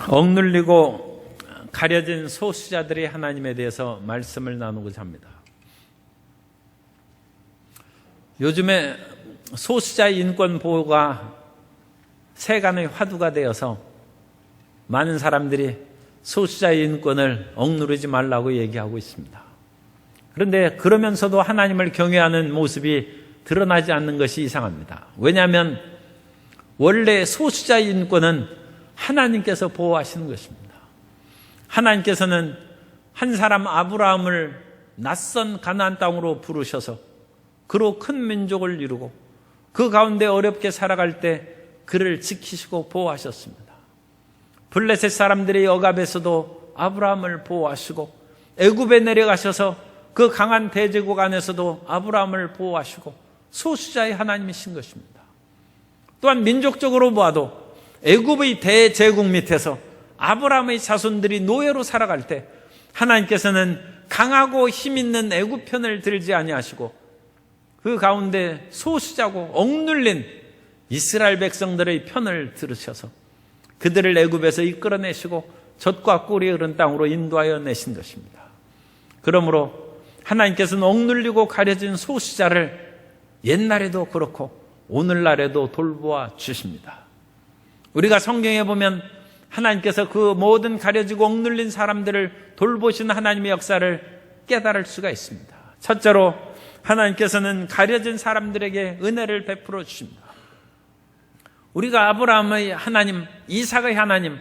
억눌리고 가려진 소수자들이 하나님에 대해서 말씀을 나누고자 합니다. 요즘에 소수자의 인권 보호가 세간의 화두가 되어서 많은 사람들이 소수자의 인권을 억누르지 말라고 얘기하고 있습니다. 그런데 그러면서도 하나님을 경외하는 모습이 드러나지 않는 것이 이상합니다. 왜냐하면 원래 소수자의 인권은 하나님께서 보호하시는 것입니다. 하나님께서는 한 사람 아브라함을 낯선 가나안 땅으로 부르셔서 그로 큰 민족을 이루고 그 가운데 어렵게 살아갈 때 그를 지키시고 보호하셨습니다. 블레셋 사람들이 억압에서도 아브라함을 보호하시고 애굽에 내려가셔서 그 강한 대제국 안에서도 아브라함을 보호하시고 소수자의 하나님이신 것입니다. 또한 민족적으로 보아도 애굽의 대제국 밑에서 아브라함의 자손들이 노예로 살아갈 때 하나님께서는 강하고 힘있는 애굽 편을 들지 아니하시고 그 가운데 소수자고 억눌린 이스라엘 백성들의 편을 들으셔서 그들을 애굽에서 이끌어내시고 젖과 꿀이 흐른 땅으로 인도하여 내신 것입니다. 그러므로 하나님께서는 억눌리고 가려진 소수자를 옛날에도 그렇고 오늘날에도 돌보아 주십니다. 우리가 성경에 보면 하나님께서 그 모든 가려지고 억눌린 사람들을 돌보시는 하나님의 역사를 깨달을 수가 있습니다. 첫째로 하나님께서는 가려진 사람들에게 은혜를 베풀어 주십니다. 우리가 아브라함의 하나님, 이삭의 하나님,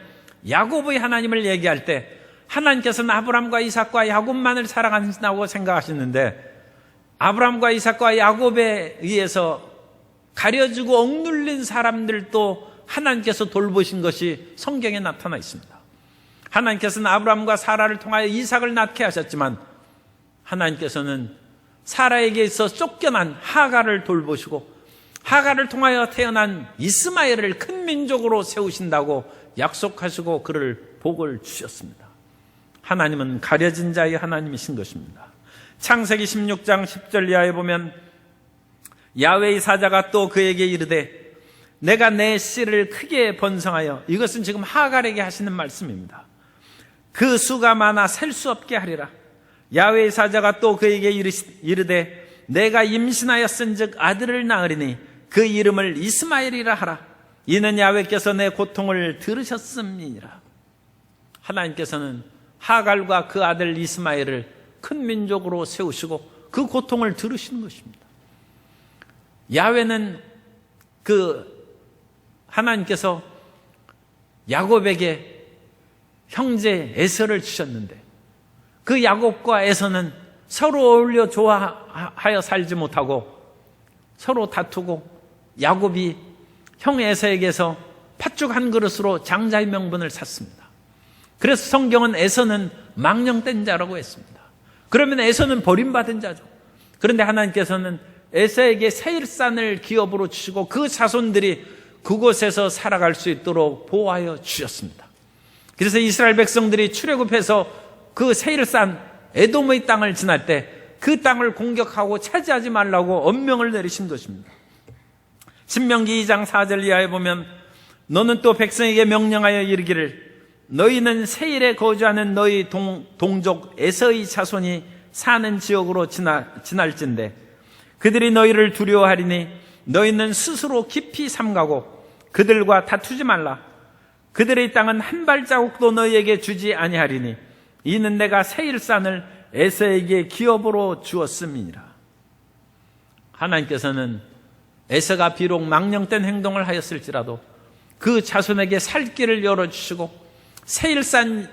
야곱의 하나님을 얘기할 때 하나님께서는 아브라함과 이삭과 야곱만을 사랑하신다고 생각하시는데 아브라함과 이삭과 야곱에 의해서 가려지고 억눌린 사람들도 하나님께서 돌보신 것이 성경에 나타나 있습니다. 하나님께서는 아브라함과 사라를 통하여 이삭을 낳게 하셨지만 하나님께서는 사라에게 있어 쫓겨난 하갈을 돌보시고 하갈을 통하여 태어난 이스마엘을 큰 민족으로 세우신다고 약속하시고 그를 복을 주셨습니다. 하나님은 가려진 자의 하나님이신 것입니다. 창세기 16장 10절 이하에 보면 야훼의 사자가 또 그에게 이르되 내가 내 씨를 크게 번성하여, 이것은 지금 하갈에게 하시는 말씀입니다. 그 수가 많아 셀 수 없게 하리라. 야훼의 사자가 또 그에게 이르되 내가 임신하였은즉 아들을 낳으리니 그 이름을 이스마엘이라 하라. 이는 야훼께서 내 고통을 들으셨음이니라. 하나님께서는 하갈과 그 아들 이스마엘을 큰 민족으로 세우시고 그 고통을 들으시는 것입니다. 야훼는 하나님께서 야곱에게 형제 에서를 주셨는데 그 야곱과 에서는 서로 어울려 좋아하여 살지 못하고 서로 다투고 야곱이 형 에서에게서 팥죽 한 그릇으로 장자의 명분을 샀습니다. 그래서 성경은 에서는 망령된 자라고 했습니다. 그러면 에서는 버림받은 자죠. 그런데 하나님께서는 에서에게 세일산을 기업으로 주시고 그 자손들이 그곳에서 살아갈 수 있도록 보호하여 주셨습니다. 그래서 이스라엘 백성들이 출애굽해서 그 세일산 에돔의 땅을 지날 때 그 땅을 공격하고 차지하지 말라고 엄명을 내리신 것입니다. 신명기 2장 4절 이하에 보면 너는 또 백성에게 명령하여 이르기를 너희는 세일에 거주하는 너희 동족 에서의 자손이 사는 지역으로 지날진대 그들이 너희를 두려워하리니 너희는 스스로 깊이 삼가고 그들과 다투지 말라. 그들의 땅은 한 발자국도 너희에게 주지 아니하리니 이는 내가 세일산을 에서에게 기업으로 주었음이니라. 하나님께서는 에서가 비록 망령된 행동을 하였을지라도 그 자손에게 살 길을 열어주시고 세일산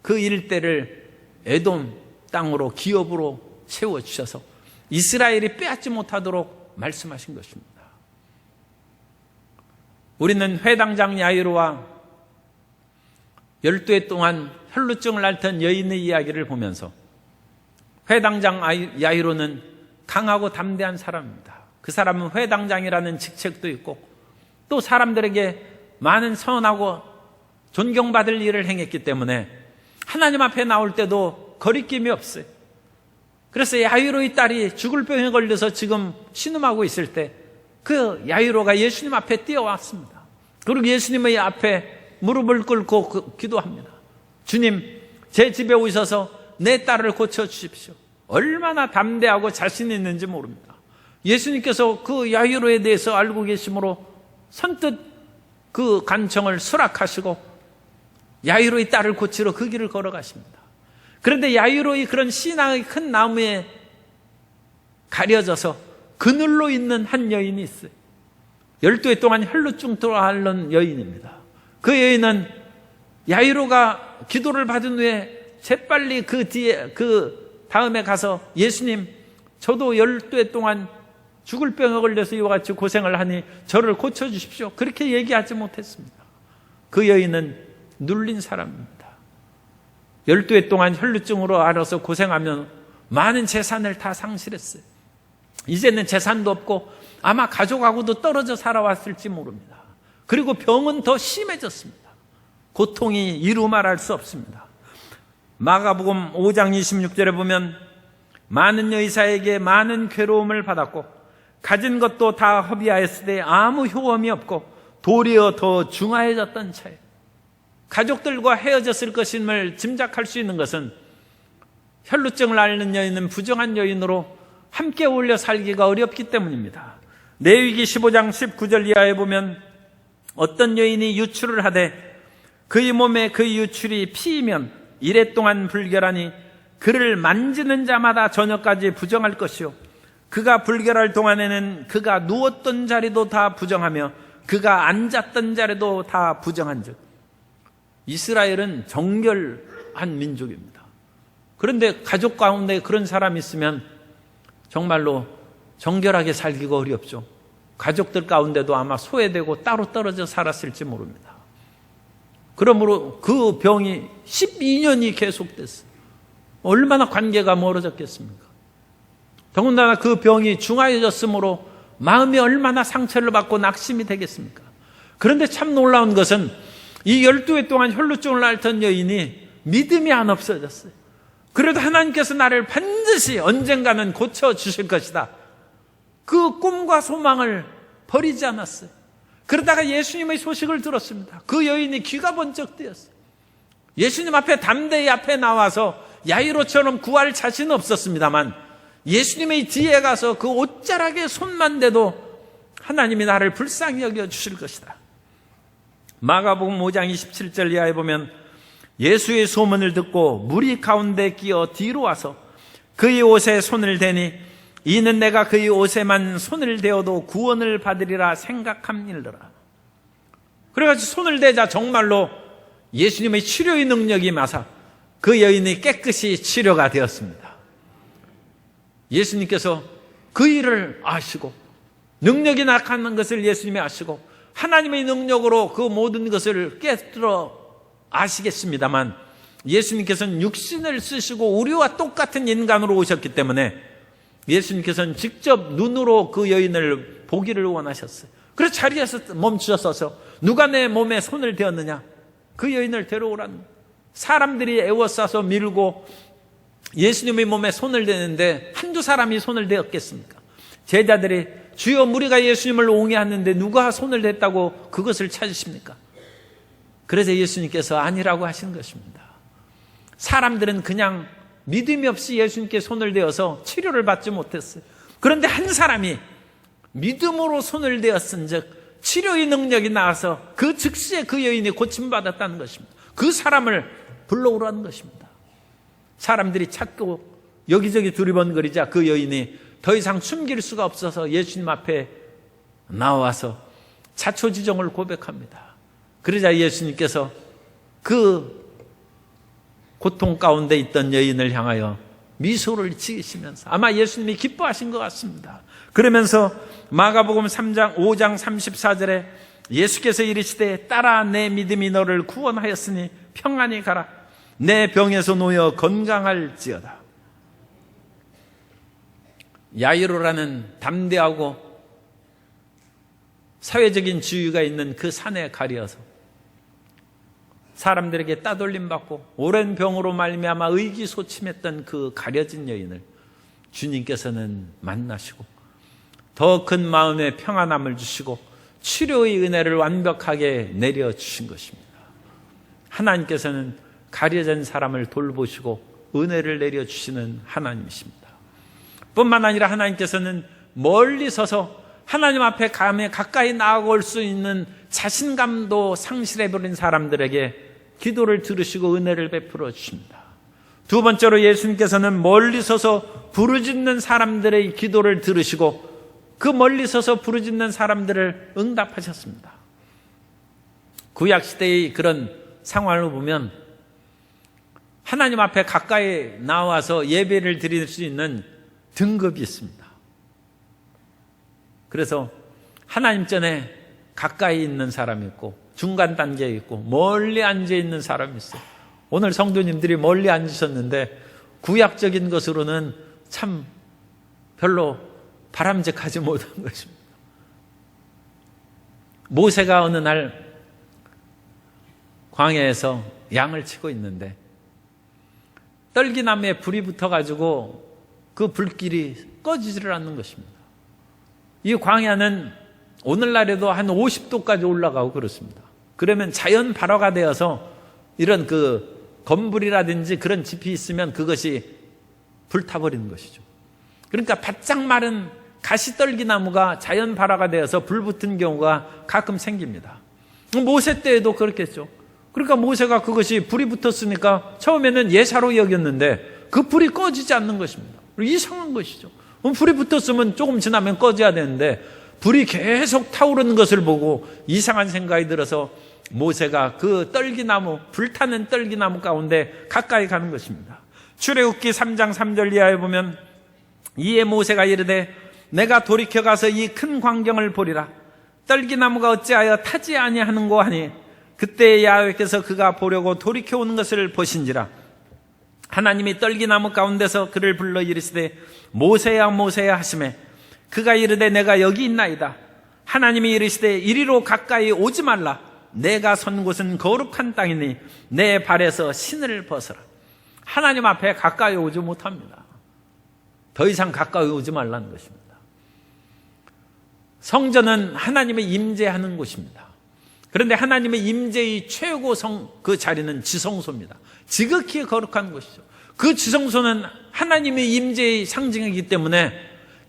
그 일대를 에돔 땅으로 기업으로 세워주셔서 이스라엘이 빼앗지 못하도록 말씀하신 것입니다. 우리는 회당장 야이로와 12해 동안 혈루증을 앓던 여인의 이야기를 보면서 회당장 야이로는 강하고 담대한 사람입니다. 그 사람은 회당장이라는 직책도 있고 또 사람들에게 많은 선하고 존경받을 일을 행했기 때문에 하나님 앞에 나올 때도 거리낌이 없어요. 그래서 야이로의 딸이 죽을 병에 걸려서 지금 신음하고 있을 때 그 야이로가 예수님 앞에 뛰어왔습니다. 그리고 예수님의 앞에 무릎을 꿇고 기도합니다. 주님, 제 집에 오셔서 내 딸을 고쳐주십시오. 얼마나 담대하고 자신 있는지 모릅니다. 예수님께서 그 야이로에 대해서 알고 계심으로 선뜻 그 간청을 수락하시고 야이로의 딸을 고치러 그 길을 걸어가십니다. 그런데 야이로의 그런 신앙의 큰 나무에 가려져서 그늘로 있는 한 여인이 있어요. 12해 동안 혈루증으로 앓는 여인입니다. 그 여인은 야이로가 기도를 받은 후에 재빨리 그 다음에 가서 예수님, 저도 12해 동안 죽을 병에 걸려서 이와 같이 고생을 하니 저를 고쳐주십시오. 그렇게 얘기하지 못했습니다. 그 여인은 눌린 사람입니다. 12해 동안 혈루증으로 앓아서 고생하며 많은 재산을 다 상실했어요. 이제는 재산도 없고 아마 가족하고도 떨어져 살아왔을지 모릅니다. 그리고 병은 더 심해졌습니다. 고통이 이루 말할 수 없습니다. 마가복음 5장 26절에 보면 많은 여의사에게 많은 괴로움을 받았고 가진 것도 다 허비하였으되 아무 효험이 없고 도리어 더 중하해졌던 차에 가족들과 헤어졌을 것임을 짐작할 수 있는 것은 혈루증을 앓는 여인은 부정한 여인으로 함께 어울려 살기가 어렵기 때문입니다. 레위기 15장 19절 이하에 보면 어떤 여인이 유출을 하되 그의 몸에 그 유출이 피이면 이래 동안 불결하니 그를 만지는 자마다 저녁까지 부정할 것이요 그가 불결할 동안에는 그가 누웠던 자리도 다 부정하며 그가 앉았던 자리도 다 부정한즉. 이스라엘은 정결한 민족입니다. 그런데 가족 가운데 그런 사람이 있으면 정말로 정결하게 살기가 어렵죠. 가족들 가운데도 아마 소외되고 따로 떨어져 살았을지 모릅니다. 그러므로 그 병이 12년이 계속됐어요. 얼마나 관계가 멀어졌겠습니까? 더군다나 그 병이 중하해졌으므로 마음이 얼마나 상처를 받고 낙심이 되겠습니까? 그런데 참 놀라운 것은 이 12해 동안 혈루증을 앓던 여인이 믿음이 안 없어졌어요. 그래도 하나님께서 나를 반드시 언젠가는 고쳐주실 것이다. 그 꿈과 소망을 버리지 않았어요. 그러다가 예수님의 소식을 들었습니다. 그 여인이 귀가 번쩍 뜨였어요. 예수님 앞에 담대히 앞에 나와서 야이로처럼 구할 자신은 없었습니다만 예수님의 뒤에 가서 그 옷자락에 손만 대도 하나님이 나를 불쌍히 여겨주실 것이다. 마가복음 5장 27절 이하에 보면 예수의 소문을 듣고 무리 가운데 끼어 뒤로 와서 그의 옷에 손을 대니 이는 내가 그의 옷에만 손을 대어도 구원을 받으리라 생각함일러라. 그래가지고 손을 대자 정말로 예수님의 치료의 능력이 마사 그 여인이 깨끗이 치료가 되었습니다. 예수님께서 그 일을 아시고 능력이 나타나는 것을 예수님이 아시고 하나님의 능력으로 그 모든 것을 깨뜨려 아시겠습니다만 예수님께서는 육신을 쓰시고 우리와 똑같은 인간으로 오셨기 때문에 예수님께서는 직접 눈으로 그 여인을 보기를 원하셨어요. 그래서 자리에서 멈추셔서 누가 내 몸에 손을 대었느냐? 그 여인을 데려오라는 거예요. 사람들이 애워싸서 밀고 예수님의 몸에 손을 대는데 한두 사람이 손을 대었겠습니까? 제자들이 주여 우리가 예수님을 옹해하는데 누가 손을 댔다고 그것을 찾으십니까? 그래서 예수님께서 아니라고 하신 것입니다. 사람들은 그냥 믿음이 없이 예수님께 손을 대어서 치료를 받지 못했어요. 그런데 한 사람이 믿음으로 손을 대었은즉 치료의 능력이 나와서 그 즉시에 그 여인이 고침받았다는 것입니다. 그 사람을 불러오라는 것입니다. 사람들이 찾고 여기저기 두리번거리자 그 여인이 더 이상 숨길 수가 없어서 예수님 앞에 나와서 자초지종을 고백합니다. 그러자 예수님께서 그 고통 가운데 있던 여인을 향하여 미소를 지으시면서 아마 예수님이 기뻐하신 것 같습니다. 그러면서 마가복음 5장 34절에 예수께서 이르시되 딸아 내 믿음이 너를 구원하였으니 평안히 가라. 내 병에서 놓여 건강할지어다. 야이로라는 담대하고 사회적인 지위가 있는 그 산에 가려서 사람들에게 따돌림 받고 오랜 병으로 말미암아 의기소침했던 그 가려진 여인을 주님께서는 만나시고 더 큰 마음의 평안함을 주시고 치료의 은혜를 완벽하게 내려주신 것입니다. 하나님께서는 가려진 사람을 돌보시고 은혜를 내려주시는 하나님이십니다. 뿐만 아니라 하나님께서는 멀리 서서 하나님 앞에 가까이 나아올 수 있는 자신감도 상실해버린 사람들에게 기도를 들으시고 은혜를 베풀어 주십니다. 두 번째로 예수님께서는 멀리 서서 부르짖는 사람들의 기도를 들으시고 그 멀리 서서 부르짖는 사람들을 응답하셨습니다. 구약시대의 그런 상황을 보면 하나님 앞에 가까이 나와서 예배를 드릴 수 있는 등급이 있습니다. 그래서 하나님 전에 가까이 있는 사람이 있고 중간 단계에 있고 멀리 앉아 있는 사람이 있어요. 오늘 성도님들이 멀리 앉으셨는데 구약적인 것으로는 참 별로 바람직하지 못한 것입니다. 모세가 어느 날 광야에서 양을 치고 있는데 떨기나무에 불이 붙어가지고 그 불길이 꺼지지를 않는 것입니다. 이 광야는 오늘날에도 한 50도까지 올라가고 그렇습니다. 그러면 자연 발화가 되어서 이런 그 건불이라든지 그런 짚이 있으면 그것이 불타버리는 것이죠. 그러니까 바짝 마른 가시떨기나무가 자연 발화가 되어서 불 붙은 경우가 가끔 생깁니다. 모세 때에도 그렇겠죠. 그러니까 모세가 그것이 불이 붙었으니까 처음에는 예사로 여겼는데 그 불이 꺼지지 않는 것입니다. 이상한 것이죠. 불이 붙었으면 조금 지나면 꺼져야 되는데 불이 계속 타오르는 것을 보고 이상한 생각이 들어서 모세가 그 떨기나무, 불타는 떨기나무 가운데 가까이 가는 것입니다. 출애굽기 3장 3절 이하에 보면 이에 모세가 이르되 내가 돌이켜 가서 이 큰 광경을 보리라. 떨기나무가 어찌하여 타지 아니하는고 하니 그때 야훼께서 그가 보려고 돌이켜 오는 것을 보신지라. 하나님이 떨기나무 가운데서 그를 불러 이르시되 모세야 모세야 하시매 그가 이르되 내가 여기 있나이다. 하나님이 이르시되 이리로 가까이 오지 말라. 내가 선 곳은 거룩한 땅이니 내 발에서 신을 벗어라. 하나님 앞에 가까이 오지 못합니다. 더 이상 가까이 오지 말라는 것입니다. 성전은 하나님의 임재하는 곳입니다. 그런데 하나님의 임재의 최고 그 자리는 지성소입니다. 지극히 거룩한 곳이죠. 그 지성소는 하나님의 임재의 상징이기 때문에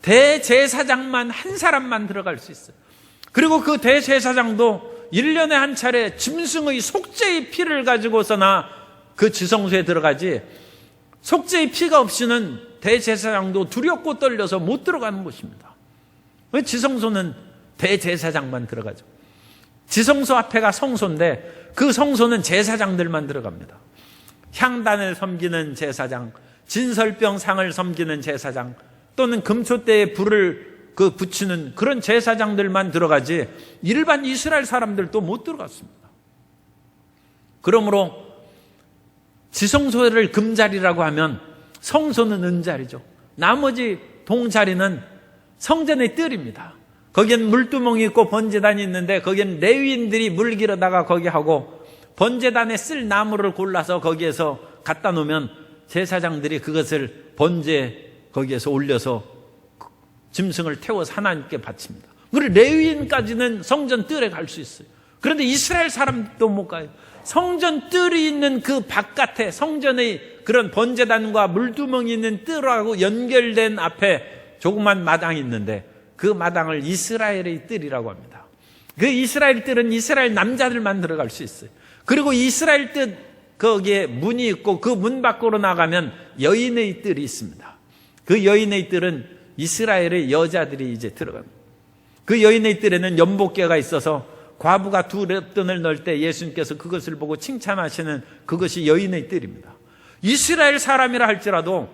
대제사장만 한 사람만 들어갈 수 있어요. 그리고 그 대제사장도 1년에 한 차례 짐승의 속죄의 피를 가지고서나 그 지성소에 들어가지 속죄의 피가 없이는 대제사장도 두렵고 떨려서 못 들어가는 곳입니다. 지성소는 대제사장만 들어가죠. 지성소 앞에가 성소인데 그 성소는 제사장들만 들어갑니다. 향단을 섬기는 제사장, 진설병 상을 섬기는 제사장, 또는 금초대에 불을 붙이는 그런 제사장들만 들어가지 일반 이스라엘 사람들도 못 들어갔습니다. 그러므로 지성소를 금자리라고 하면 성소는 은자리죠. 나머지 동자리는 성전의 뜰입니다. 거기엔 물두멍이 있고 번제단이 있는데 거기엔 레위인들이 물 길어다가 거기 하고 번제단에 쓸 나무를 골라서 거기에서 갖다 놓으면 제사장들이 그것을 번제 거기에서 올려서 짐승을 태워서 하나님께 바칩니다. 그리고 레위인까지는 성전 뜰에 갈 수 있어요. 그런데 이스라엘 사람도 못 가요. 성전 뜰이 있는 그 바깥에 성전의 그런 번제단과 물두멍이 있는 뜰하고 연결된 앞에 조그만 마당이 있는데 그 마당을 이스라엘의 뜰이라고 합니다. 그 이스라엘 뜰은 이스라엘 남자들만 들어갈 수 있어요. 그리고 이스라엘 뜰 거기에 문이 있고 그 문 밖으로 나가면 여인의 뜰이 있습니다. 그 여인의 뜰은 이스라엘의 여자들이 이제 들어갑니다. 그 여인의 뜰에는 연복궤가 있어서 과부가 두 랩돈을 넣을 때 예수님께서 그것을 보고 칭찬하시는 그것이 여인의 뜰입니다. 이스라엘 사람이라 할지라도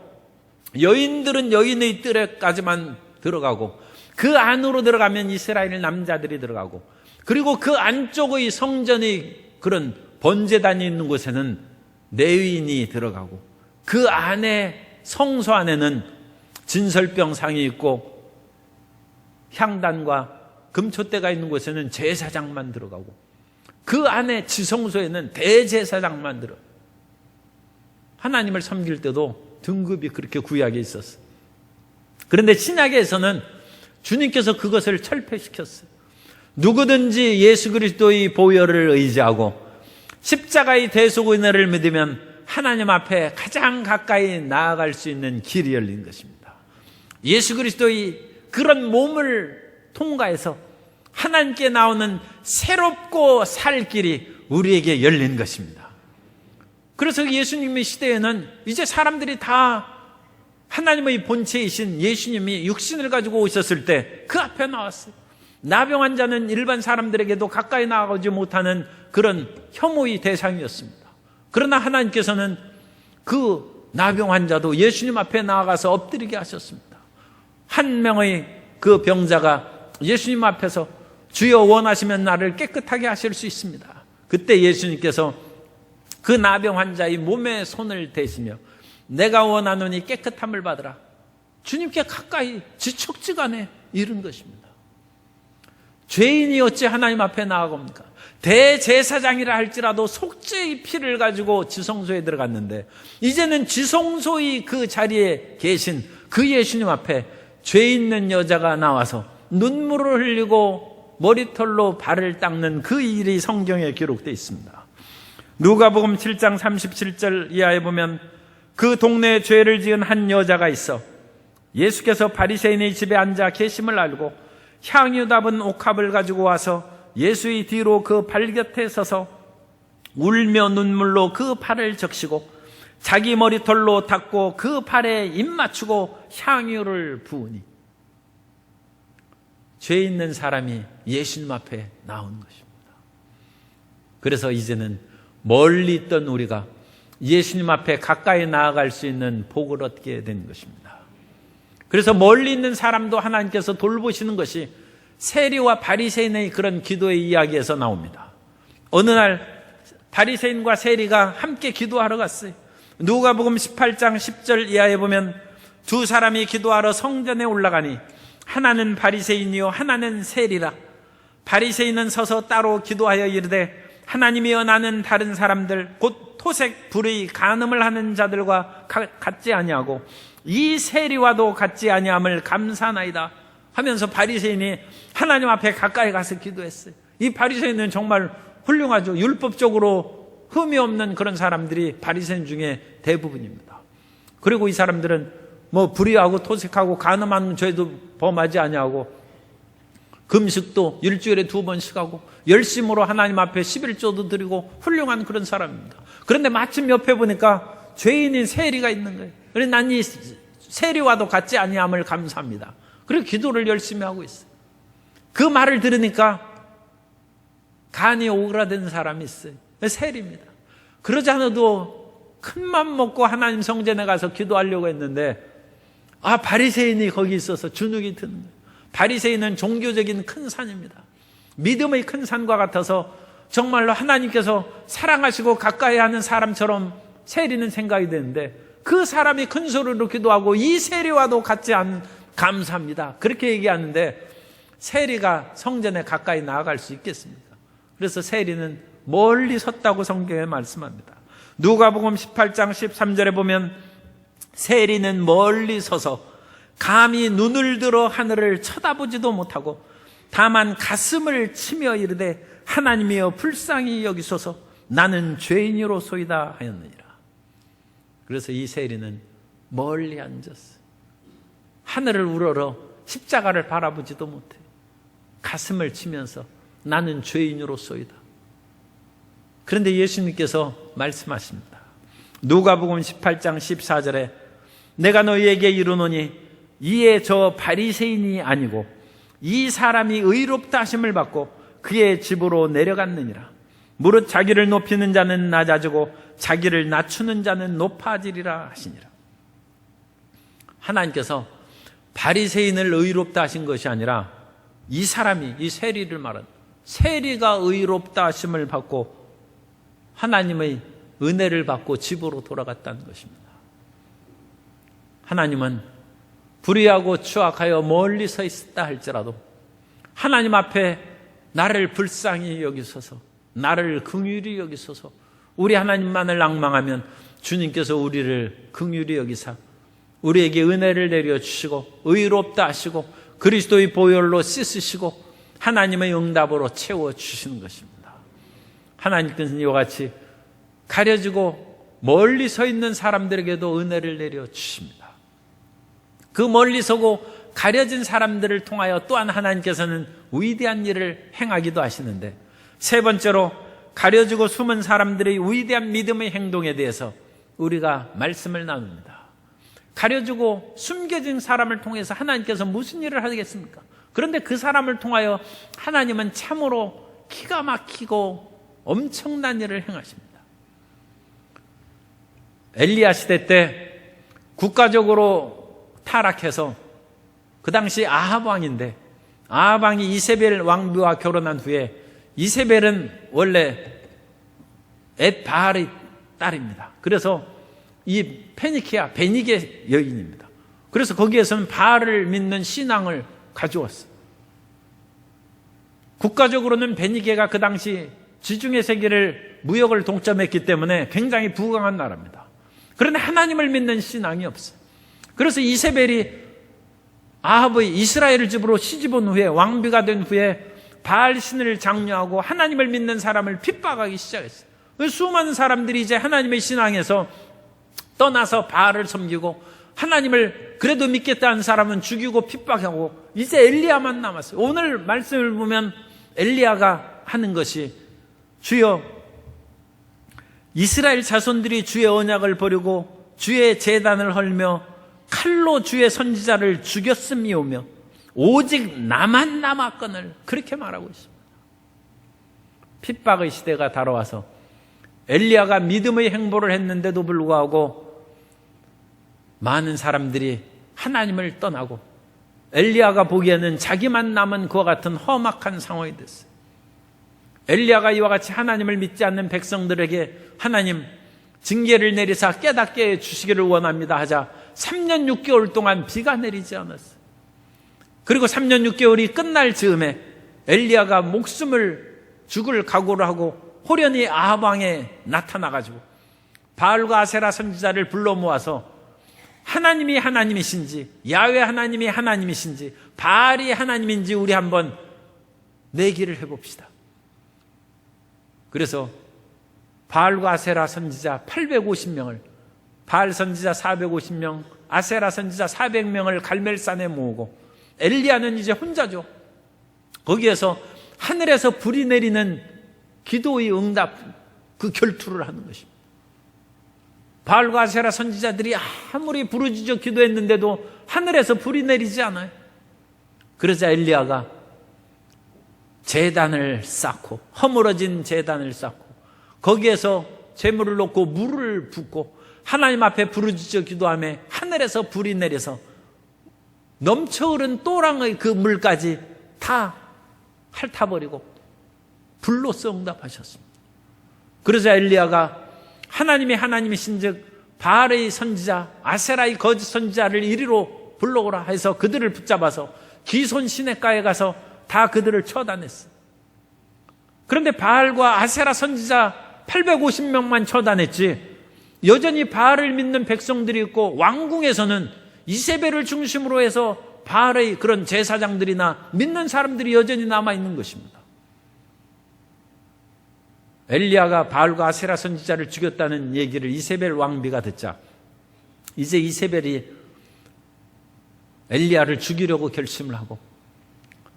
여인들은 여인의 뜰에까지만 들어가고 그 안으로 들어가면 이스라엘 남자들이 들어가고 그리고 그 안쪽의 성전의 그런 번제단이 있는 곳에는 레위인이 들어가고 그 안에 성소 안에는 진설병상이 있고 향단과 금초대가 있는 곳에는 제사장만 들어가고 그 안에 지성소에는 대제사장만 들어가고 하나님을 섬길 때도 등급이 그렇게 구약에 있었어요. 그런데 신약에서는 주님께서 그것을 철폐시켰어요. 누구든지 예수 그리스도의 보혈을 의지하고 십자가의 대속 은혜를 믿으면 하나님 앞에 가장 가까이 나아갈 수 있는 길이 열린 것입니다. 예수 그리스도의 그런 몸을 통과해서 하나님께 나오는 새롭고 살 길이 우리에게 열린 것입니다. 그래서 예수님의 시대에는 이제 사람들이 다 하나님의 본체이신 예수님이 육신을 가지고 오셨을 때 그 앞에 나왔어요. 나병 환자는 일반 사람들에게도 가까이 나아가지 못하는 그런 혐오의 대상이었습니다. 그러나 하나님께서는 그 나병 환자도 예수님 앞에 나아가서 엎드리게 하셨습니다. 한 명의 그 병자가 예수님 앞에서 주여 원하시면 나를 깨끗하게 하실 수 있습니다. 그때 예수님께서 그 나병 환자의 몸에 손을 대시며 내가 원하노니 깨끗함을 받으라. 주님께 가까이 지척지간에 이른 것입니다. 죄인이 어찌 하나님 앞에 나아갑니까? 대제사장이라 할지라도 속죄의 피를 가지고 지성소에 들어갔는데 이제는 지성소의 그 자리에 계신 그 예수님 앞에 죄 있는 여자가 나와서 눈물을 흘리고 머리털로 발을 닦는 그 일이 성경에 기록되어 있습니다. 누가복음 7장 37절 이하에 보면 그 동네에 죄를 지은 한 여자가 있어 예수께서 바리새인의 집에 앉아 계심을 알고 향유 담은 옥합을 가지고 와서 예수의 뒤로 그 발 곁에 서서 울며 눈물로 그 발을 적시고 자기 머리털로 닦고 그 발에 입 맞추고 향유를 부으니 죄 있는 사람이 예수님 앞에 나온 것입니다. 그래서 이제는 멀리 있던 우리가 예수님 앞에 가까이 나아갈 수 있는 복을 얻게 된 것입니다. 그래서 멀리 있는 사람도 하나님께서 돌보시는 것이 세리와 바리새인의 그런 기도의 이야기에서 나옵니다. 어느 날 바리새인과 세리가 함께 기도하러 갔어요. 누가복음 18장 10절 이하에 보면 두 사람이 기도하러 성전에 올라가니 하나는 바리새인이요 하나는 세리라. 바리새인은 서서 따로 기도하여 이르되 하나님이여 나는 다른 사람들 곧 토색 불의 간음을 하는 자들과 같지 아니하고 이 세리와도 같지 아니함을 감사하나이다 하면서 바리새인이 하나님 앞에 가까이 가서 기도했어요. 이 바리새인은 정말 훌륭하죠. 율법적으로 흠이 없는 그런 사람들이 바리새인 중에 대부분입니다. 그리고 이 사람들은 뭐 불의하고 토색하고 간음하는 죄도 범하지 아니하고 금식도 일주일에 2번씩 하고 열심으로 하나님 앞에 11조도 드리고 훌륭한 그런 사람입니다. 그런데 마침 옆에 보니까 죄인인 세리가 있는 거예요. 그래서 난 이 세리와도 같지 아니함을 감사합니다. 그리고 기도를 열심히 하고 있어요. 그 말을 들으니까 간이 오그라든 사람이 있어요. 세리입니다. 그러지 않아도 큰맘 먹고 하나님 성전에 가서 기도하려고 했는데 바리새인이 거기 있어서 주눅이 드는 거예요. 바리새인은 종교적인 큰 산입니다. 믿음의 큰 산과 같아서 정말로 하나님께서 사랑하시고 가까이 하는 사람처럼 세리는 생각이 되는데 그 사람이 큰 소리로 기도하고 이 세리와도 같지 않은 감사합니다. 그렇게 얘기하는데 세리가 성전에 가까이 나아갈 수 있겠습니까? 그래서 세리는 멀리 섰다고 성경에 말씀합니다. 누가복음 18장 13절에 보면 세리는 멀리 서서 감히 눈을 들어 하늘을 쳐다보지도 못하고 다만 가슴을 치며 이르되 하나님이여 불쌍히 여기소서 나는 죄인이로소이다 하였느니라. 그래서 이 세리는 멀리 앉았어요. 하늘을 우러러 십자가를 바라보지도 못해 가슴을 치면서 나는 죄인으로소이다. 그런데 예수님께서 말씀하십니다. 누가복음 18장 14절에 내가 너희에게 이르노니 이에 저 바리새인이 아니고 이 사람이 의롭다 하심을 받고 그의 집으로 내려갔느니라. 무릇 자기를 높이는 자는 낮아지고 자기를 낮추는 자는 높아지리라 하시니라. 하나님께서 바리새인을 의롭다 하신 것이 아니라 이 사람이, 이 세리를 말한 세리가 의롭다 하심을 받고 하나님의 은혜를 받고 집으로 돌아갔다는 것입니다. 하나님은 불의하고 추악하여 멀리 서 있었다 할지라도 하나님 앞에 나를 불쌍히 여기소서, 나를 긍휼히 여기소서. 우리 하나님만을 앙망하면 주님께서 우리를 긍휼히 여기사 우리에게 은혜를 내려주시고 의롭다 하시고 그리스도의 보혈로 씻으시고 하나님의 응답으로 채워주시는 것입니다. 하나님께서는 이와 같이 가려지고 멀리 서 있는 사람들에게도 은혜를 내려주십니다. 그 멀리 서고 가려진 사람들을 통하여 또한 하나님께서는 위대한 일을 행하기도 하시는데, 세 번째로 가려지고 숨은 사람들의 위대한 믿음의 행동에 대해서 우리가 말씀을 나눕니다. 가려지고 숨겨진 사람을 통해서 하나님께서 무슨 일을 하겠습니까? 그런데 그 사람을 통하여 하나님은 참으로 기가 막히고 엄청난 일을 행하십니다. 엘리야 시대 때 국가적으로 타락해서, 그 당시 아합 왕인데, 아합 왕이 이세벨 왕비와 결혼한 후에, 이세벨은 원래 엣바알의 딸입니다. 그래서 이 페니키아, 베니게 여인입니다. 그래서 거기에서는 바알을 믿는 신앙을 가져왔어요. 국가적으로는 베니게가 그 당시 지중해 세계를 무역을 동점했기 때문에 굉장히 부강한 나라입니다. 그런데 하나님을 믿는 신앙이 없어요. 그래서 이세벨이 아합의 이스라엘 집으로 시집온 후에, 왕비가 된 후에 바알 신을 장려하고 하나님을 믿는 사람을 핍박하기 시작했어요. 수많은 사람들이 이제 하나님의 신앙에서 떠나서 바알을 섬기고, 하나님을 그래도 믿겠다는 사람은 죽이고 핍박하고, 이제 엘리야만 남았어요. 오늘 말씀을 보면 엘리야가 하는 것이, 주여, 이스라엘 자손들이 주의 언약을 버리고 주의 제단을 헐며 칼로 주의 선지자를 죽였음이오며 오직 나만 남았거늘, 그렇게 말하고 있습니다. 핍박의 시대가 다가와서 엘리야가 믿음의 행보를 했는데도 불구하고 많은 사람들이 하나님을 떠나고, 엘리야가 보기에는 자기만 남은 그와 같은 험악한 상황이 됐어요. 엘리야가 이와 같이 하나님을 믿지 않는 백성들에게 하나님 징계를 내리사 깨닫게 해주시기를 원합니다 하자 3년 6개월 동안 비가 내리지 않았어요. 그리고 3년 6개월이 끝날 즈음에 엘리야가 목숨을 죽을 각오를 하고 호련히 아합 왕에 나타나가지고 바알과 아세라 선지자를 불러 모아서 하나님이 하나님이신지, 야훼 하나님이 하나님이신지, 바알이 하나님인지 우리 한번 내기를 해봅시다. 그래서 바알과 아세라 선지자 850명을, 바알 선지자 450명, 아세라 선지자 400명을 갈멜산에 모으고, 엘리야는 이제 혼자죠. 거기에서 하늘에서 불이 내리는 기도의 응답, 그 결투를 하는 것입니다. 바알과 아세라 선지자들이 아무리 부르짖어 기도했는데도 하늘에서 불이 내리지 않아요. 그러자 엘리야가 제단을 쌓고, 허물어진 제단을 쌓고, 거기에서 제물을 놓고 물을 붓고 하나님 앞에 부르짖어 기도하며 하늘에서 불이 내려서 넘쳐흐른 또랑의 그 물까지 다 핥아버리고 불로써 응답하셨습니다. 그러자 엘리야가 하나님이 하나님이신즉 바알의 선지자, 아세라의 거짓 선지자를 이리로 불러오라 해서 그들을 붙잡아서 기손 시냇가에 가서 다 그들을 처단했어요. 그런데 바알과 아세라 선지자 850명만 처단했지, 여전히 바알을 믿는 백성들이 있고, 왕궁에서는 이세벨을 중심으로 해서 바알의 그런 제사장들이나 믿는 사람들이 여전히 남아있는 것입니다. 엘리야가 바알과 아세라 선지자를 죽였다는 얘기를 이세벨 왕비가 듣자 이제 이세벨이 엘리야를 죽이려고 결심을 하고,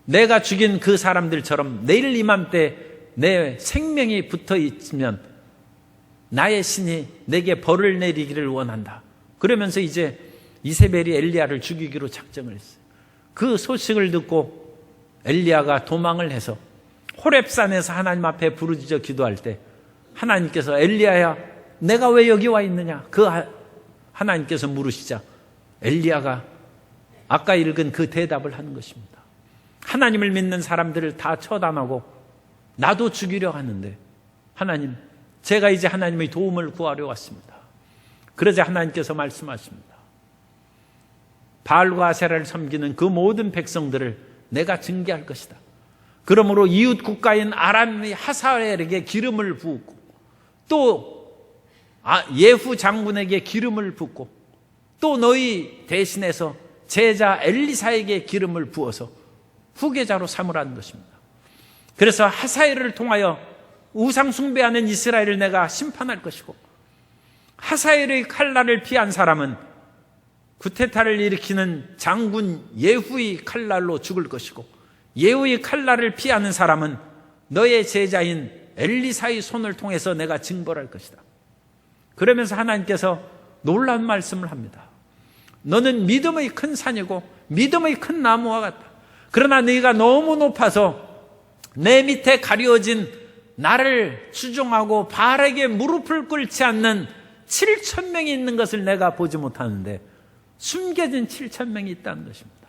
내가 죽인 그 사람들처럼 내일 이맘때 내 생명이 붙어 있으면 나의 신이 내게 벌을 내리기를 원한다. 그러면서 이제 이세벨이 엘리야를 죽이기로 작정을 했어요. 그 소식을 듣고 엘리야가 도망을 해서 호렙산에서 하나님 앞에 부르짖어 기도할 때 하나님께서 엘리야야, 내가 왜 여기 와 있느냐? 그 하나님께서 물으시자 엘리야가 아까 읽은 그 대답을 하는 것입니다. 하나님을 믿는 사람들을 다 처단하고 나도 죽이려 하는데, 하나님, 제가 이제 하나님의 도움을 구하려 왔습니다. 그러자 하나님께서 말씀하십니다. 바알과 아세라를 섬기는 그 모든 백성들을 내가 징계할 것이다. 그러므로 이웃 국가인 아람의 하사엘에게 기름을 부었고, 또 예후 장군에게 기름을 붓고, 또 너희 대신해서 제자 엘리사에게 기름을 부어서 후계자로 삼으라는 것입니다. 그래서 하사엘을 통하여 우상 숭배하는 이스라엘을 내가 심판할 것이고, 하사엘의 칼날을 피한 사람은 구테타를 일으키는 장군 예후의 칼날로 죽을 것이고, 예후의 칼날을 피하는 사람은 너의 제자인 엘리사의 손을 통해서 내가 징벌할 것이다. 그러면서 하나님께서 놀라운 말씀을 합니다. 너는 믿음의 큰 산이고 믿음의 큰 나무와 같다. 그러나 너희가 너무 높아서 내 밑에 가려진 나를 추종하고 바알에게 무릎을 꿇지 않는 7,000명이 있는 것을 내가 보지 못하는데, 숨겨진 7,000명이 있다는 것입니다.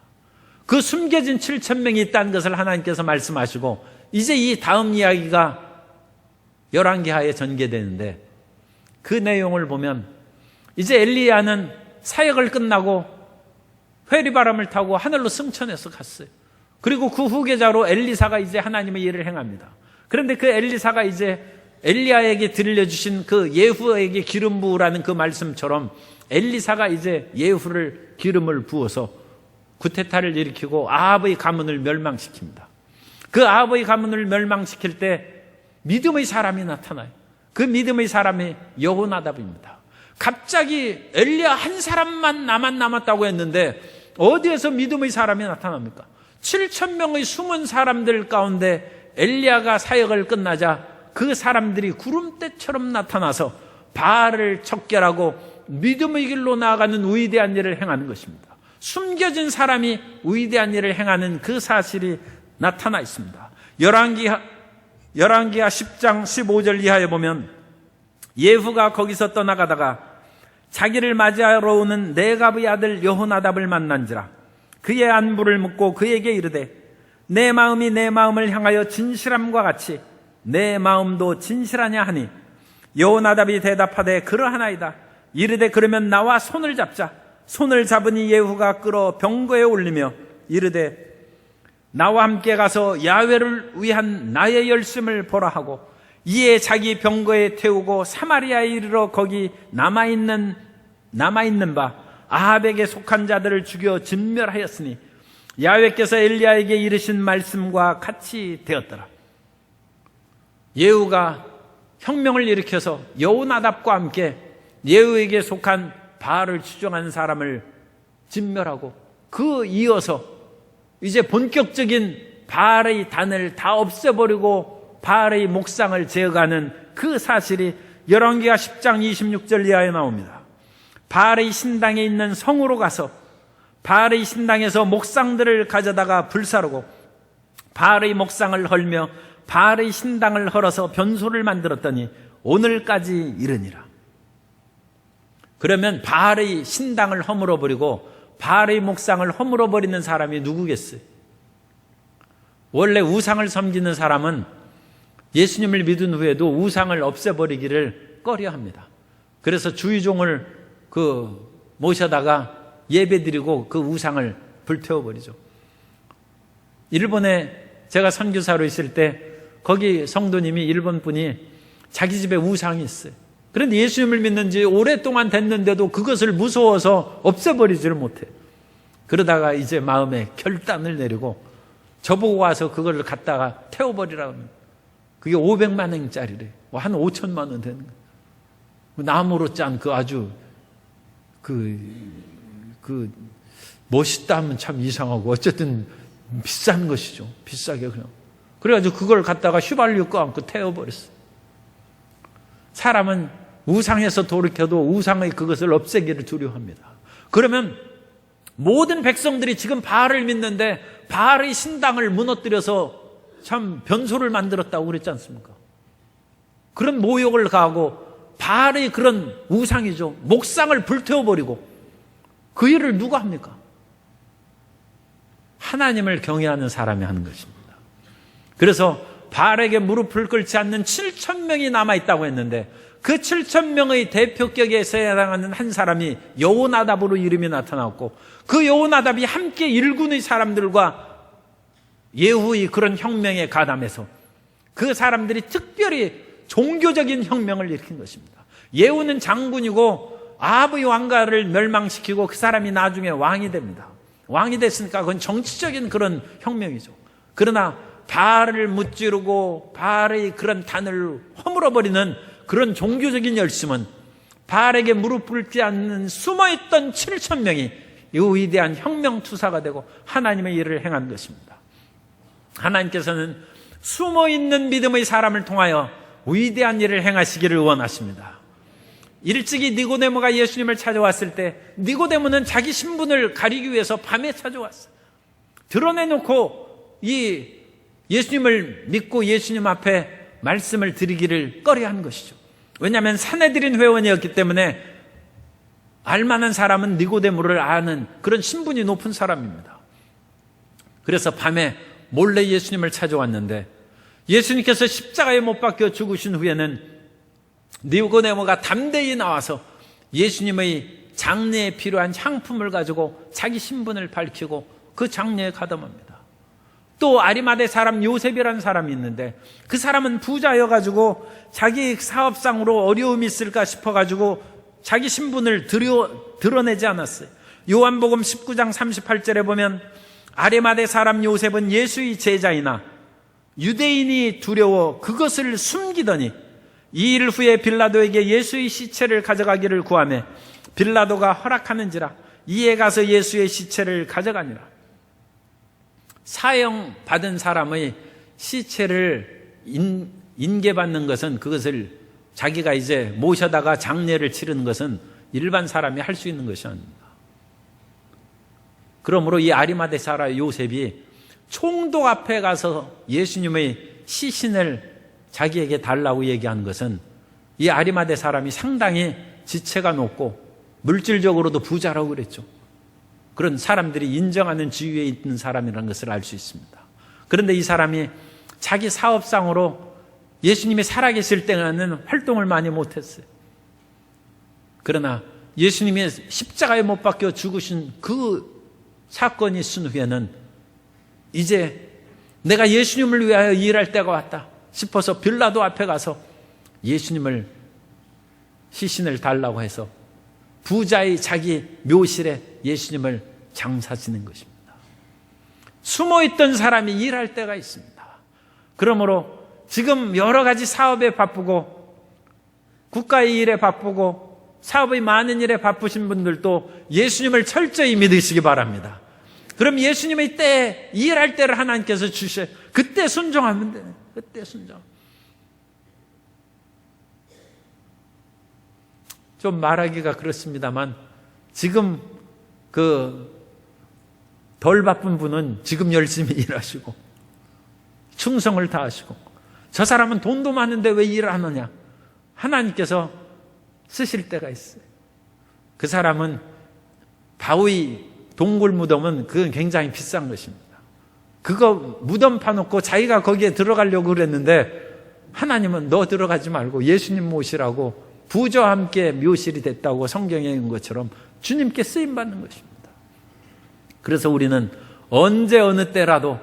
그 숨겨진 7,000명이 있다는 것을 하나님께서 말씀하시고, 이제 이 다음 이야기가 열왕기하에 전개되는데, 그 내용을 보면 이제 엘리야는 사역을 끝나고 회리바람을 타고 하늘로 승천해서 갔어요. 그리고 그 후계자로 엘리사가 이제 하나님의 일을 행합니다. 그런데 그 엘리사가 이제 엘리야에게 들려주신 그 예후에게 기름 부으라는 그 말씀처럼 엘리사가 이제 예후를 기름을 부어서 구테타를 일으키고 아합의 가문을 멸망시킵니다. 그 아합의 가문을 멸망시킬 때 믿음의 사람이 나타나요. 그 믿음의 사람이 여호나답입니다. 갑자기 엘리야 한 사람만 남았다고 했는데 어디에서 믿음의 사람이 나타납니까? 7,000명의 숨은 사람들 가운데 엘리야가 사역을 끝나자 그 사람들이 구름대처럼 나타나서 바알을 척결하고 믿음의 길로 나아가는 위대한 일을 행하는 것입니다. 숨겨진 사람이 위대한 일을 행하는 그 사실이 나타나 있습니다. 열왕기하 10장 15절 이하에 보면 예후가 거기서 떠나가다가 자기를 맞이하러 오는 네갑의 아들 여호나답을 만난지라. 그의 안부를 묻고 그에게 이르되 내 마음이 내 마음을 향하여 진실함과 같이 내 마음도 진실하냐 하니, 여호나답이 대답하되 그러하나이다. 이르되 그러면 나와 손을 잡자. 손을 잡으니 예후가 끌어 병거에 올리며 이르되 나와 함께 가서 야훼를 위한 나의 열심을 보라 하고, 이에 자기 병거에 태우고 사마리아에 이르러 거기 남아있는 바 아합에게 속한 자들을 죽여 진멸하였으니 야훼께서 엘리야에게 이르신 말씀과 같이 되었더라. 예후가 혁명을 일으켜서 여호나답과 함께 예후에게 속한 바알을 추종하는 사람을 진멸하고, 그 이어서 이제 본격적인 바알의 단을 다 없애버리고 바알의 목상을 제어가는 그 사실이 열왕기하 10장 26절 이하에 나옵니다. 바알의 신당에 있는 성으로 가서 바알의 신당에서 목상들을 가져다가 불사르고 바알의 목상을 헐며 바알의 신당을 헐어서 변소를 만들었더니 오늘까지 이르니라. 그러면 바알의 신당을 허물어버리고 바알의 목상을 허물어버리는 사람이 누구겠어요? 원래 우상을 섬기는 사람은 예수님을 믿은 후에도 우상을 없애버리기를 꺼려합니다. 그래서 주의종을 모셔다가 예배드리고 그 우상을 불태워버리죠. 일본에 제가 선교사로 있을 때 거기 성도님이, 일본 분이 자기 집에 우상이 있어요. 그런데 예수님을 믿는 지 오랫동안 됐는데도 그것을 무서워서 없애버리지를 못해. 그러다가 이제 마음에 결단을 내리고 저보고 와서 그걸 갖다가 태워버리라고 합니다. 그게 500만 원짜리래. 한 5천만 원 되는 거예요. 나무로 짠 아주 멋있다 하면 참 이상하고 어쨌든 비싼 것이죠. 비싸게 그냥. 그래가지고 그걸 갖다가 휘발유 꺼안고 태워버렸어요. 사람은 우상에서 돌이켜도 우상의 그것을 없애기를 두려워합니다. 그러면 모든 백성들이 지금 바알을 믿는데 바알의 신당을 무너뜨려서 참 변소를 만들었다고 그랬지 않습니까? 그런 모욕을 가하고 바알의 그런 우상이죠. 목상을 불태워버리고 그 일을 누가 합니까? 하나님을 경외하는 사람이 하는 것입니다. 그래서 바알에게 무릎을 꿇지 않는 7,000명이 남아있다고 했는데 그 7,000명의 대표격에 해당하는 한 사람이 여호나답으로 이름이 나타났고, 그 여호나답이 함께 일군의 사람들과 예후의 그런 혁명에 가담해서 그 사람들이 특별히 종교적인 혁명을 일으킨 것입니다. 예후는 장군이고 아합의 왕가를 멸망시키고 그 사람이 나중에 왕이 됩니다. 왕이 됐으니까 그건 정치적인 그런 혁명이죠. 그러나 바알을 무찌르고 바알의 그런 단을 허물어버리는 그런 종교적인 열심은 바알에게 무릎 꿇지 않는 숨어있던 7천 명이 이 위대한 혁명투사가 되고 하나님의 일을 행한 것입니다. 하나님께서는 숨어있는 믿음의 사람을 통하여 위대한 일을 행하시기를 원하십니다. 일찍이 니고데모가 예수님을 찾아왔을 때 니고데모는 자기 신분을 가리기 위해서 밤에 찾아왔어요. 드러내놓고 이 예수님을 믿고 예수님 앞에 말씀을 드리기를 꺼려한 것이죠. 왜냐하면 산헤드린 회원이었기 때문에 알만한 사람은 니고데모를 아는 그런 신분이 높은 사람입니다. 그래서 밤에 몰래 예수님을 찾아왔는데 예수님께서 십자가에 못 박혀 죽으신 후에는 니고데모가 담대히 나와서 예수님의 장례에 필요한 향품을 가지고 자기 신분을 밝히고 그 장례에 가담합니다. 또 아리마대 사람 요셉이라는 사람이 있는데 그 사람은 부자여가지고 자기 사업상으로 어려움이 있을까 싶어가지고 자기 신분을 드러내지 않았어요. 요한복음 19장 38절에 보면 아리마대 사람 요셉은 예수의 제자이나 유대인이 두려워 그것을 숨기더니 이 일 후에 빌라도에게 예수의 시체를 가져가기를 구하매 빌라도가 허락하는지라 이에 가서 예수의 시체를 가져가니라. 사형받은 사람의 시체를 인계받는 것은 그것을 자기가 이제 모셔다가 장례를 치르는 것은 일반 사람이 할 수 있는 것이 아닙니다. 그러므로 이 아리마대 사람 요셉이 총독 앞에 가서 예수님의 시신을 자기에게 달라고 얘기한 것은 이 아리마대 사람이 상당히 지체가 높고 물질적으로도 부자라고 그랬죠. 그런 사람들이 인정하는 지위에 있는 사람이라는 것을 알 수 있습니다. 그런데 이 사람이 자기 사업상으로 예수님이 살아계실 때는 활동을 많이 못했어요. 그러나 예수님이 십자가에 못 박혀 죽으신 그 사건이 있은 후에는 이제 내가 예수님을 위하여 일할 때가 왔다 싶어서 빌라도 앞에 가서 예수님을 시신을 달라고 해서 부자의 자기 묘실에 예수님을 장사지는 것입니다. 숨어있던 사람이 일할 때가 있습니다. 그러므로 지금 여러 가지 사업에 바쁘고 국가의 일에 바쁘고 사업의 많은 일에 바쁘신 분들도 예수님을 철저히 믿으시기 바랍니다. 그럼 예수님의 때에 일할 때를 하나님께서 주셔요. 그때 순종하면 되네. 그때 순종. 좀 말하기가 그렇습니다만 지금 덜 바쁜 분은 지금 열심히 일하시고 충성을 다하시고 저 사람은 돈도 많은데 왜 일을 하느냐 하나님께서 쓰실 때가 있어요. 그 사람은 바위 동굴 무덤은 그건 굉장히 비싼 것입니다. 그거 무덤 파놓고 자기가 거기에 들어가려고 그랬는데 하나님은 너 들어가지 말고 예수님 모시라고 부자와 함께 묘실이 됐다고 성경에 있는 것처럼 주님께 쓰임받는 것입니다. 그래서 우리는 언제 어느 때라도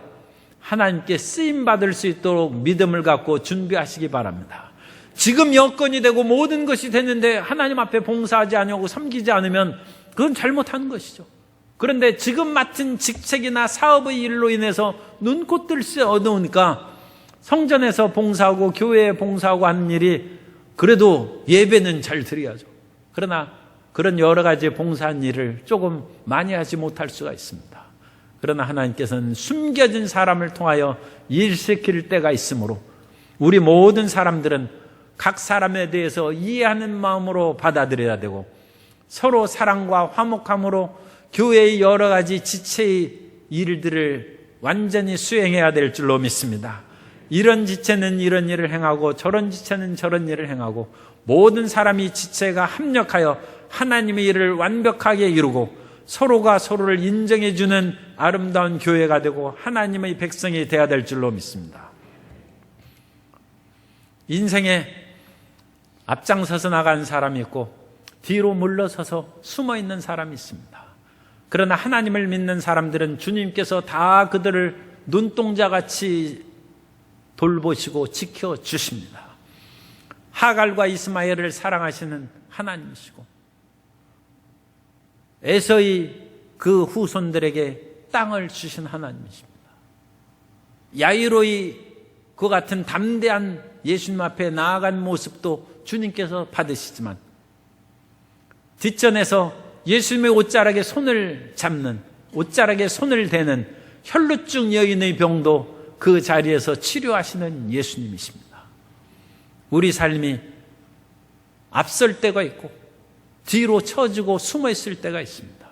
하나님께 쓰임받을 수 있도록 믿음을 갖고 준비하시기 바랍니다. 지금 여건이 되고 모든 것이 됐는데 하나님 앞에 봉사하지 않으고 섬기지 않으면 그건 잘못한 것이죠. 그런데 지금 맡은 직책이나 사업의 일로 인해서 눈코 뜰 수 어두우니까 성전에서 봉사하고 교회에 봉사하고 하는 일이 그래도 예배는 잘 드려야죠. 그러나 그런 여러 가지 봉사한 일을 조금 많이 하지 못할 수가 있습니다. 그러나 하나님께서는 숨겨진 사람을 통하여 일시킬 때가 있으므로 우리 모든 사람들은 각 사람에 대해서 이해하는 마음으로 받아들여야 되고 서로 사랑과 화목함으로 교회의 여러 가지 지체의 일들을 완전히 수행해야 될 줄로 믿습니다. 이런 지체는 이런 일을 행하고 저런 지체는 저런 일을 행하고 모든 사람이 지체가 합력하여 하나님의 일을 완벽하게 이루고 서로가 서로를 인정해 주는 아름다운 교회가 되고 하나님의 백성이 되어야 될 줄로 믿습니다. 인생에 앞장서서 나간 사람이 있고 뒤로 물러서서 숨어있는 사람이 있습니다. 그러나 하나님을 믿는 사람들은 주님께서 다 그들을 눈동자같이 돌보시고 지켜주십니다. 하갈과 이스마엘을 사랑하시는 하나님이시고 에서의 그 후손들에게 땅을 주신 하나님이십니다. 야이로의 그 같은 담대한 예수님 앞에 나아간 모습도 주님께서 받으시지만 뒷전에서 예수님의 옷자락에 손을 잡는, 옷자락에 손을 대는 혈루증 여인의 병도 그 자리에서 치료하시는 예수님이십니다. 우리 삶이 앞설 때가 있고 뒤로 처지고 숨어있을 때가 있습니다.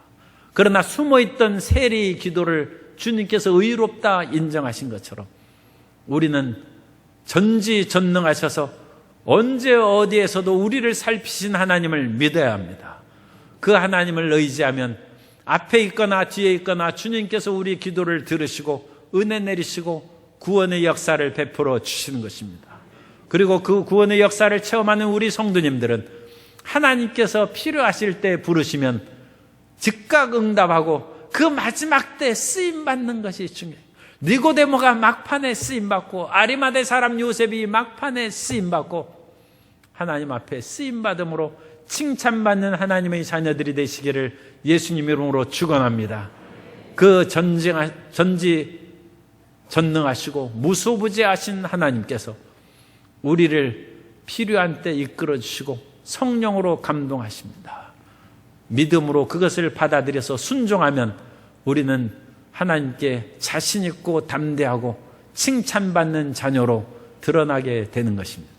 그러나 숨어있던 세리의 기도를 주님께서 의롭다 인정하신 것처럼 우리는 전지전능하셔서 언제 어디에서도 우리를 살피신 하나님을 믿어야 합니다. 그 하나님을 의지하면 앞에 있거나 뒤에 있거나 주님께서 우리 기도를 들으시고 은혜 내리시고 구원의 역사를 베풀어 주시는 것입니다. 그리고 그 구원의 역사를 체험하는 우리 성도님들은 하나님께서 필요하실 때 부르시면 즉각 응답하고 그 마지막 때 쓰임받는 것이 중요해요. 니고데모가 막판에 쓰임받고 아리마대 사람 요셉이 막판에 쓰임받고 하나님 앞에 쓰임받음으로 칭찬받는 하나님의 자녀들이 되시기를 예수님 이름으로 축원합니다. 그 전지전능하시고 무소부재하신 하나님께서 우리를 필요한 때 이끌어 주시고 성령으로 감동하십니다. 믿음으로 그것을 받아들여서 순종하면 우리는 하나님께 자신 있고 담대하고 칭찬받는 자녀로 드러나게 되는 것입니다.